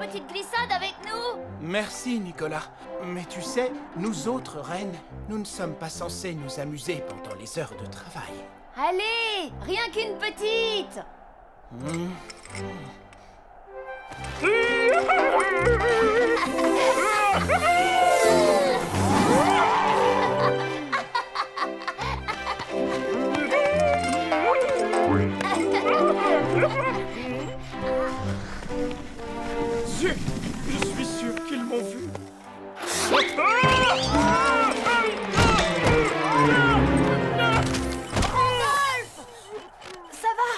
petite glissade avec nous? Merci, Nicolas. Mais tu sais, nous autres reines, nous ne sommes pas censés nous amuser pendant les heures de travail. Allez, rien qu'une petite. Zut! Je suis sûr qu'ils m'ont vu. Ça va?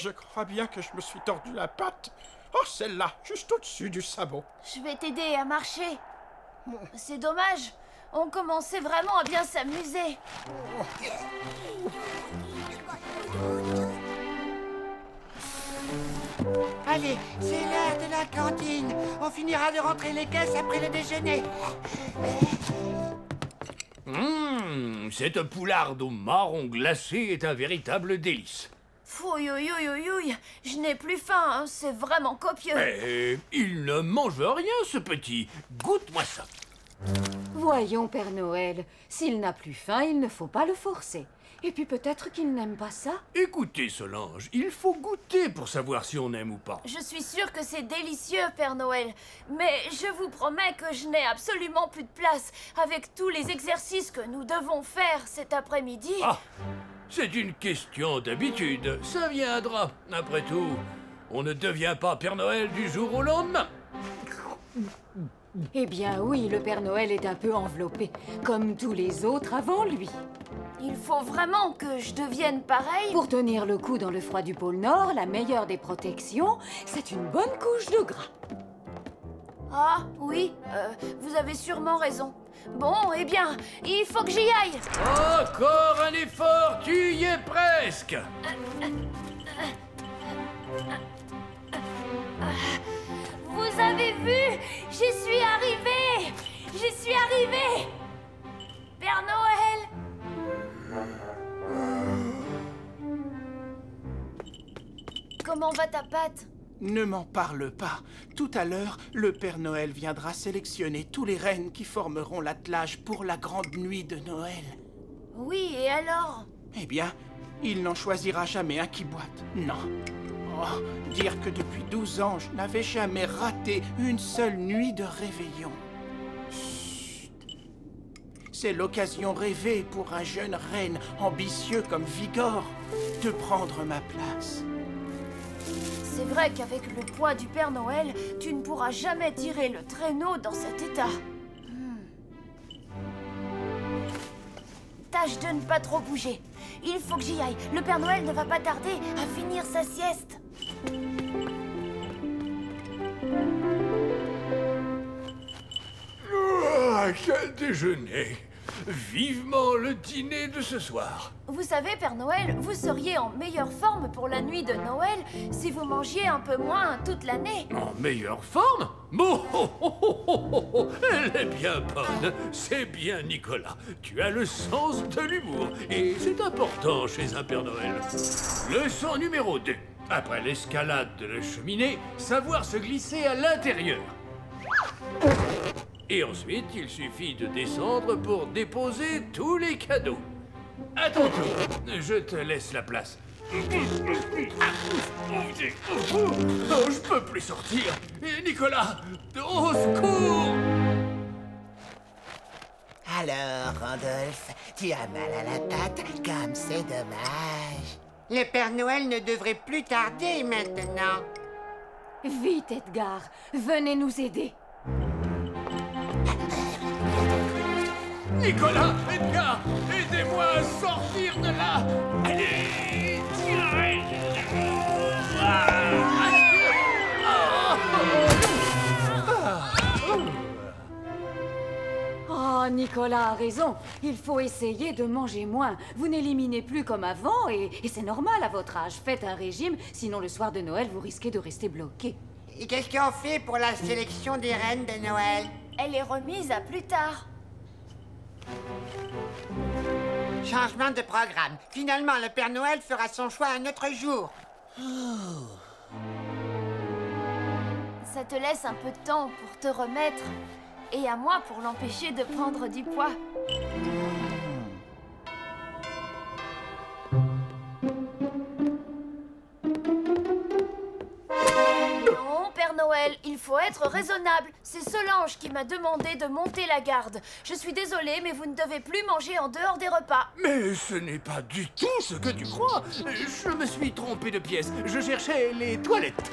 Je crois bien que je me suis tordu la patte. Oh, celle-là, juste au-dessus du sabot. Je vais t'aider à marcher. C'est dommage. On commençait vraiment à bien s'amuser. Allez, c'est l'heure de la cantine. On finira de rentrer les caisses après le déjeuner. Cette poularde au marron glacé est un véritable délice. Fouille, je n'ai plus faim, hein. C'est vraiment copieux. Mais il ne mange rien, ce petit. Goûte-moi ça. Voyons, Père Noël, s'il n'a plus faim, il ne faut pas le forcer. Et puis peut-être qu'il n'aime pas ça. Écoutez, Solange, il faut goûter pour savoir si on aime ou pas. Je suis sûre que c'est délicieux, Père Noël. Mais je vous promets que je n'ai absolument plus de place. Avec tous les exercices que nous devons faire cet après-midi... Ah, c'est une question d'habitude. Ça viendra. Après tout, on ne devient pas Père Noël du jour au lendemain. Eh bien oui, le Père Noël est un peu enveloppé, comme tous les autres avant lui. Il faut vraiment que je devienne pareil. Pour tenir le coup dans le froid du pôle Nord, la meilleure des protections, c'est une bonne couche de gras. Ah, oui, vous avez sûrement raison. Bon, eh bien, il faut que j'y aille. Encore un effort, tu y es presque. Vous avez vu? J'y suis arrivée. J'y suis arrivée. Père Noël. Comment va ta patte? Ne m'en parle pas. Tout à l'heure, le Père Noël viendra sélectionner tous les rennes qui formeront l'attelage pour la grande nuit de Noël. Oui, et alors? Eh bien, il n'en choisira jamais un qui boite. Non. Oh, dire que depuis 12 ans, je n'avais jamais raté une seule nuit de réveillon. Chut. C'est l'occasion rêvée pour un jeune renne ambitieux comme Vigor de prendre ma place. C'est vrai qu'avec le poids du Père Noël, tu ne pourras jamais tirer le traîneau dans cet état. Tâche de ne pas trop bouger. Il faut que j'y aille. Le Père Noël ne va pas tarder à finir sa sieste. Quel déjeuner! Vivement le dîner de ce soir. Vous savez, Père Noël, vous seriez en meilleure forme pour la nuit de Noël si vous mangiez un peu moins toute l'année. En meilleure forme? Bon, elle est bien bonne. C'est bien, Nicolas. Tu as le sens de l'humour. Et c'est important chez un Père Noël. Leçon numéro 2. Après l'escalade de la cheminée, savoir se glisser à l'intérieur. Et ensuite, il suffit de descendre pour déposer tous les cadeaux. À ton tour, je te laisse la place. Oh, je peux plus sortir. Et Nicolas, au secours! Alors, Randolph, tu as mal à la patte, comme c'est dommage. Le Père Noël ne devrait plus tarder maintenant. Vite, Edgar, venez nous aider. Nicolas, Edgar, aidez-moi à sortir de là. Allez, tirez. Oh, Nicolas a raison. Il faut essayer de manger moins. Vous n'éliminez plus comme avant et c'est normal à votre âge. Faites un régime, sinon le soir de Noël, vous risquez de rester bloqué. Et qu'est-ce qu'on fait pour la sélection des reines de Noël? Elle est remise à plus tard. Changement de programme. Finalement, le Père Noël fera son choix un autre jour. Ça te laisse un peu de temps pour te remettre. Et à moi pour l'empêcher de prendre du poids. Non, Père Noël, il faut être raisonnable. C'est Solange qui m'a demandé de monter la garde. Je suis désolée, mais vous ne devez plus manger en dehors des repas. Mais ce n'est pas du tout ce que tu crois. Je me suis trompé de pièce. Je cherchais les toilettes.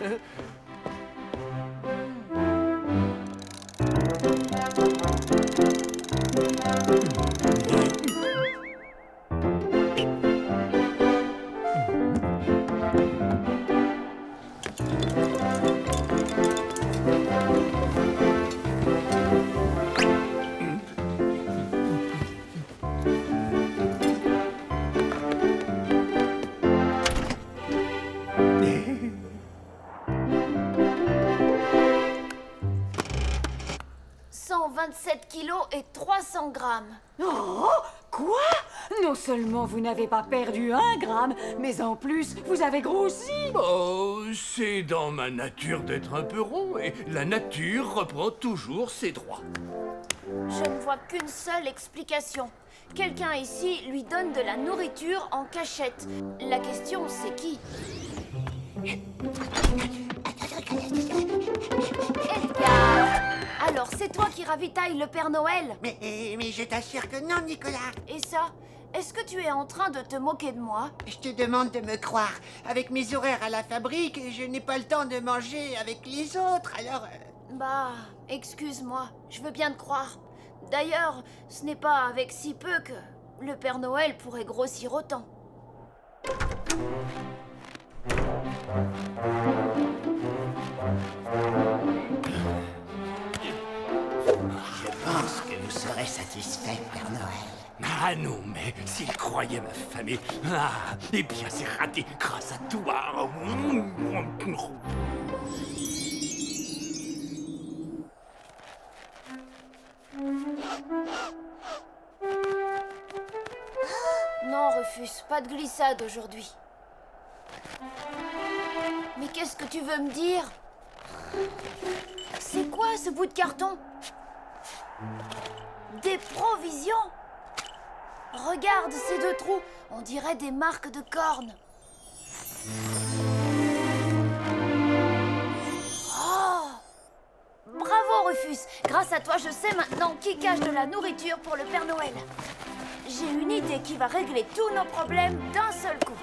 Kilos et 300 grammes. Oh, quoi? Non seulement vous n'avez pas perdu 1 gramme, mais en plus, vous avez grossi. Oh, c'est dans ma nature d'être un peu rond et la nature reprend toujours ses droits. Je ne vois qu'une seule explication. Quelqu'un ici lui donne de la nourriture en cachette. La question, c'est qui? Edgar! Alors, c'est toi qui ravitaille le Père Noël? Mais je t'assure que non, Nicolas. Et ça? Est-ce que tu es en train de te moquer de moi? Je te demande de me croire. Avec mes horaires à la fabrique, je n'ai pas le temps de manger avec les autres, alors... Bah, excuse-moi, je veux bien te croire. D'ailleurs, ce n'est pas avec si peu que le Père Noël pourrait grossir autant. Je pense que vous serez satisfait, Père Noël. Ah non, mais s'il croyait m'affamer... Ah, eh bien c'est raté grâce à toi. Non, Rufus, pas de glissade aujourd'hui. Mais qu'est-ce que tu veux me dire? C'est quoi ce bout de carton? Des provisions? Regarde ces 2 trous, on dirait des marques de cornes. Oh! Bravo Rufus, grâce à toi je sais maintenant qui cache de la nourriture pour le Père Noël. J'ai une idée qui va régler tous nos problèmes d'un seul coup.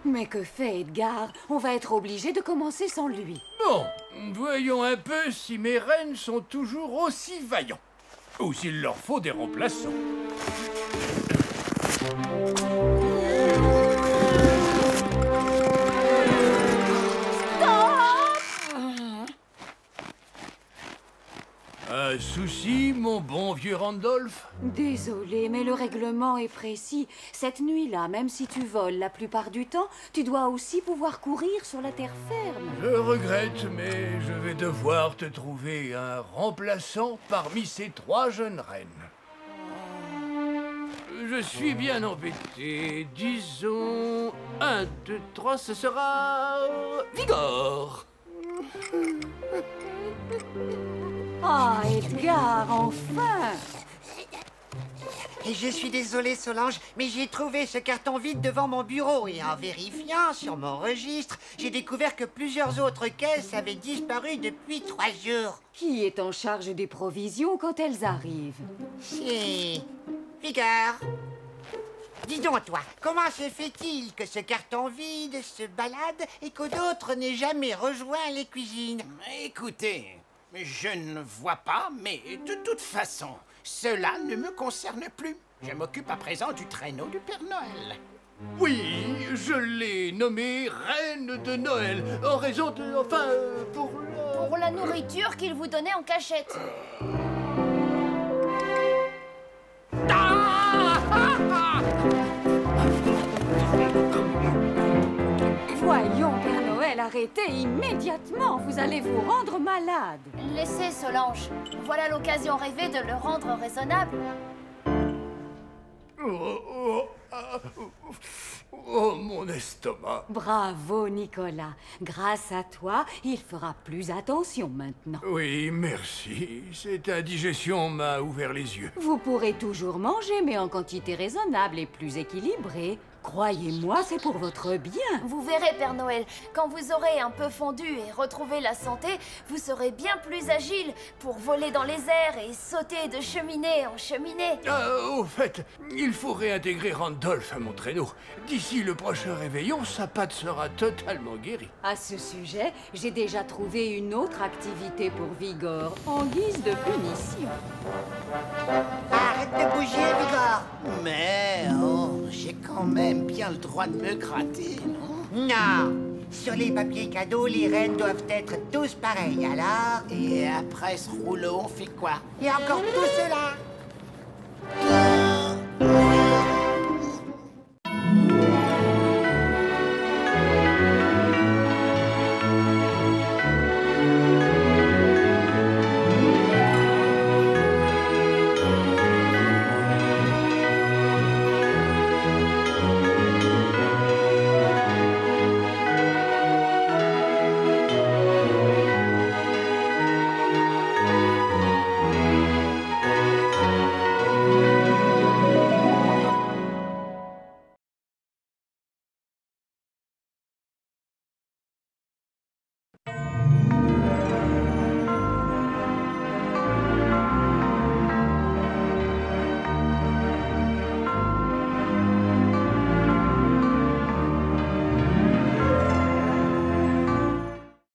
Mais que fait Edgar? On va être obligé de commencer sans lui. Bon, voyons un peu si mes rennes sont toujours aussi vaillants. Ou s'il leur faut des remplaçants. Un souci, mon bon vieux Randolph? Désolé, mais le règlement est précis. Cette nuit-là, même si tu voles la plupart du temps, tu dois aussi pouvoir courir sur la terre ferme. Je regrette, mais je vais devoir te trouver un remplaçant parmi ces 3 jeunes reines. Je suis bien embêté. Disons... 1, 2, 3, ce sera... Vigor. Ah, Edgar, enfin! Et je suis désolé, Solange, mais j'ai trouvé ce carton vide devant mon bureau et en vérifiant sur mon registre, j'ai découvert que plusieurs autres caisses avaient disparu depuis 3 jours. Qui est en charge des provisions quand elles arrivent? C'est... Vigor. Dis donc, toi, comment se fait-il que ce carton vide se balade et que d'autres n'aient jamais rejoint les cuisines? Écoutez, je ne vois pas, mais de toute façon, cela ne me concerne plus. Je m'occupe à présent du traîneau du Père Noël. Oui, je l'ai nommé Reine de Noël, en raison de... enfin, pour la... Pour la nourriture qu'il vous donnait en cachette. Voyons, Père Noël, arrêtez immédiatement. Vous allez vous rendre malade. Laissez Solange. Voilà l'occasion rêvée de le rendre raisonnable. Oh, mon mon estomac. Bravo, Nicolas. Grâce à toi, il fera plus attention maintenant. Oui, merci. Cette indigestion m'a ouvert les yeux. Vous pourrez toujours manger, mais en quantité raisonnable et plus équilibrée. Croyez-moi, c'est pour votre bien. Vous verrez, Père Noël, quand vous aurez un peu fondu et retrouvé la santé, vous serez bien plus agile pour voler dans les airs et sauter de cheminée en cheminée. Au fait, il faut réintégrer Randolph à mon traîneau. D'ici le prochain réveillon, sa patte sera totalement guérie. À ce sujet, j'ai déjà trouvé une autre activité pour Vigor, en guise de punition. Arrête de bouger, Vigor. Mais, oh, j'ai quand même bien le droit de me gratter, non? Non. Sur les papiers cadeaux, les rennes doivent être tous pareils, alors... Et après ce rouleau, on fait quoi? Il y a encore tout cela.